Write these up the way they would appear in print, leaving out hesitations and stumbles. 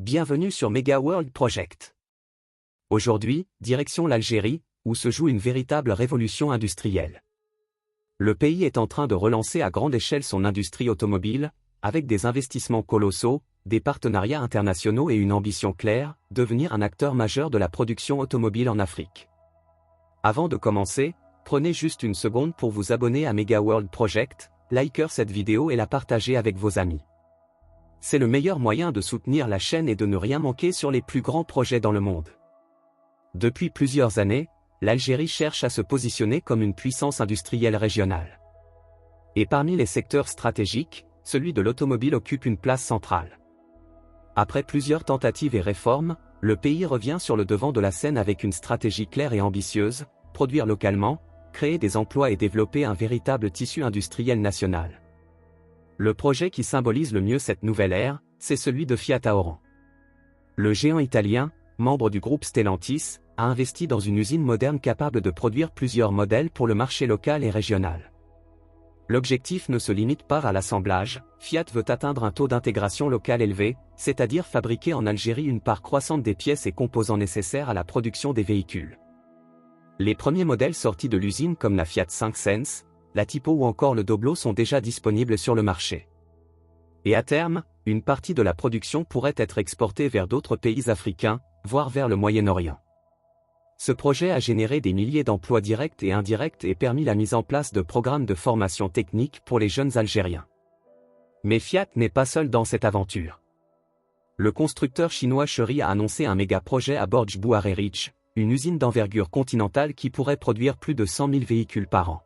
Bienvenue sur Mega World Project. Aujourd'hui, direction l'Algérie, où se joue une véritable révolution industrielle. Le pays est en train de relancer à grande échelle son industrie automobile, avec des investissements colossaux, des partenariats internationaux et une ambition claire, devenir un acteur majeur de la production automobile en Afrique. Avant de commencer, prenez juste une seconde pour vous abonner à Mega World Project, likez cette vidéo et la partagez avec vos amis. C'est le meilleur moyen de soutenir la chaîne et de ne rien manquer sur les plus grands projets dans le monde. Depuis plusieurs années, l'Algérie cherche à se positionner comme une puissance industrielle régionale. Et parmi les secteurs stratégiques, celui de l'automobile occupe une place centrale. Après plusieurs tentatives et réformes, le pays revient sur le devant de la scène avec une stratégie claire et ambitieuse, produire localement, créer des emplois et développer un véritable tissu industriel national. Le projet qui symbolise le mieux cette nouvelle ère, c'est celui de Fiat à Oran. Le géant italien, membre du groupe Stellantis, a investi dans une usine moderne capable de produire plusieurs modèles pour le marché local et régional. L'objectif ne se limite pas à l'assemblage, Fiat veut atteindre un taux d'intégration locale élevé, c'est-à-dire fabriquer en Algérie une part croissante des pièces et composants nécessaires à la production des véhicules. Les premiers modèles sortis de l'usine comme la Fiat 5 Sense, la Tipo ou encore le Doblo sont déjà disponibles sur le marché. Et à terme, une partie de la production pourrait être exportée vers d'autres pays africains, voire vers le Moyen-Orient. Ce projet a généré des milliers d'emplois directs et indirects et permis la mise en place de programmes de formation technique pour les jeunes Algériens. Mais Fiat n'est pas seul dans cette aventure. Le constructeur chinois Chery a annoncé un méga-projet à Borj Bouarerich, une usine d'envergure continentale qui pourrait produire plus de 100 000 véhicules par an.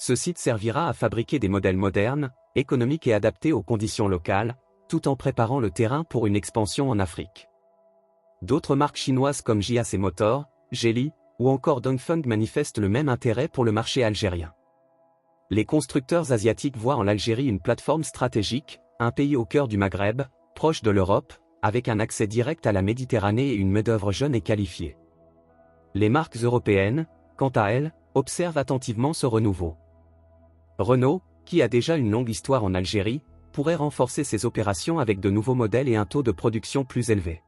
Ce site servira à fabriquer des modèles modernes, économiques et adaptés aux conditions locales, tout en préparant le terrain pour une expansion en Afrique. D'autres marques chinoises comme JAC Motors, Geely, ou encore Dongfeng manifestent le même intérêt pour le marché algérien. Les constructeurs asiatiques voient en l'Algérie une plateforme stratégique, un pays au cœur du Maghreb, proche de l'Europe, avec un accès direct à la Méditerranée et une main-d'œuvre jeune et qualifiée. Les marques européennes, quant à elles, observent attentivement ce renouveau. Renault, qui a déjà une longue histoire en Algérie, pourrait renforcer ses opérations avec de nouveaux modèles et un taux de production plus élevé.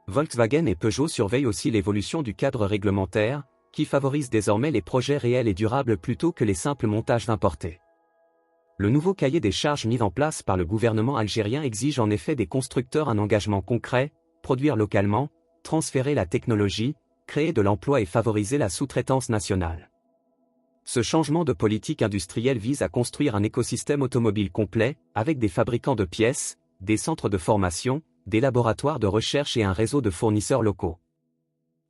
Volkswagen et Peugeot surveillent aussi l'évolution du cadre réglementaire, qui favorise désormais les projets réels et durables plutôt que les simples montages importés. Le nouveau cahier des charges mis en place par le gouvernement algérien exige en effet des constructeurs un engagement concret, produire localement, transférer la technologie, créer de l'emploi et favoriser la sous-traitance nationale. Ce changement de politique industrielle vise à construire un écosystème automobile complet, avec des fabricants de pièces, des centres de formation, des laboratoires de recherche et un réseau de fournisseurs locaux.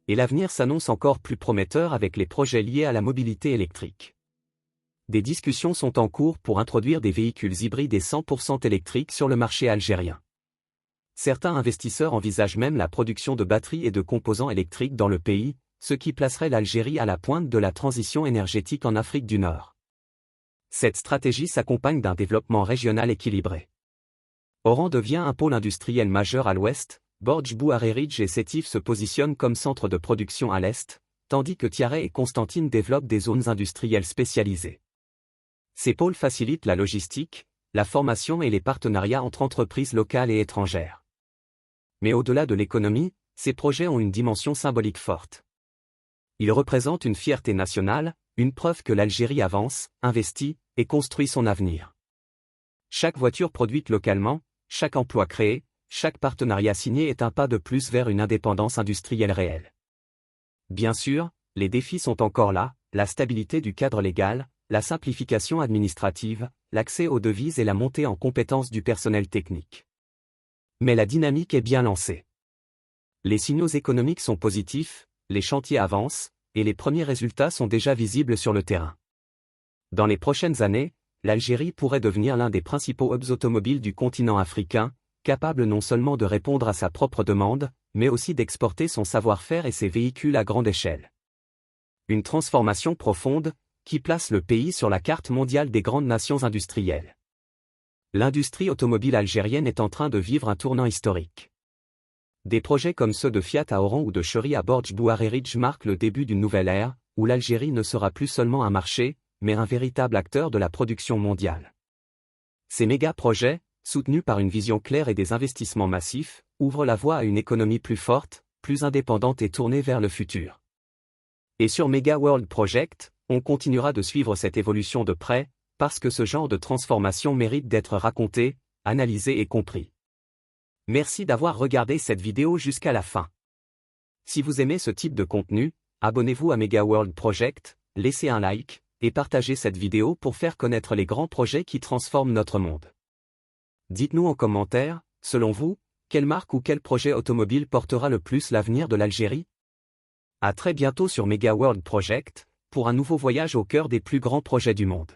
Et l'avenir s'annonce encore plus prometteur avec les projets liés à la mobilité électrique. Des discussions sont en cours pour introduire des véhicules hybrides et 100% électriques sur le marché algérien. Certains investisseurs envisagent même la production de batteries et de composants électriques dans le pays, ce qui placerait l'Algérie à la pointe de la transition énergétique en Afrique du Nord. Cette stratégie s'accompagne d'un développement régional équilibré. Oran devient un pôle industriel majeur à l'ouest, Borj Bouarerich et Sétif se positionnent comme centre de production à l'est, tandis que Tiaret et Constantine développent des zones industrielles spécialisées. Ces pôles facilitent la logistique, la formation et les partenariats entre entreprises locales et étrangères. Mais au-delà de l'économie, ces projets ont une dimension symbolique forte. Ils représentent une fierté nationale, une preuve que l'Algérie avance, investit et construit son avenir. Chaque voiture produite localement, chaque emploi créé, chaque partenariat signé est un pas de plus vers une indépendance industrielle réelle. Bien sûr, les défis sont encore là, la stabilité du cadre légal, la simplification administrative, l'accès aux devises et la montée en compétences du personnel technique. Mais la dynamique est bien lancée. Les signaux économiques sont positifs, les chantiers avancent, et les premiers résultats sont déjà visibles sur le terrain. Dans les prochaines années, l'Algérie pourrait devenir l'un des principaux hubs automobiles du continent africain, capable non seulement de répondre à sa propre demande, mais aussi d'exporter son savoir-faire et ses véhicules à grande échelle. Une transformation profonde, qui place le pays sur la carte mondiale des grandes nations industrielles. L'industrie automobile algérienne est en train de vivre un tournant historique. Des projets comme ceux de Fiat à Oran ou de Chery à Borj Bouarerich marquent le début d'une nouvelle ère, où l'Algérie ne sera plus seulement un marché, mais un véritable acteur de la production mondiale. Ces méga-projets, soutenus par une vision claire et des investissements massifs, ouvre la voie à une économie plus forte, plus indépendante et tournée vers le futur. Et sur Mega World Project, on continuera de suivre cette évolution de près, parce que ce genre de transformation mérite d'être raconté, analysé et compris. Merci d'avoir regardé cette vidéo jusqu'à la fin. Si vous aimez ce type de contenu, abonnez-vous à Mega World Project, laissez un like, et partagez cette vidéo pour faire connaître les grands projets qui transforment notre monde. Dites-nous en commentaire, selon vous, quelle marque ou quel projet automobile portera le plus l'avenir de l'Algérie? À très bientôt sur Mega World Project, pour un nouveau voyage au cœur des plus grands projets du monde.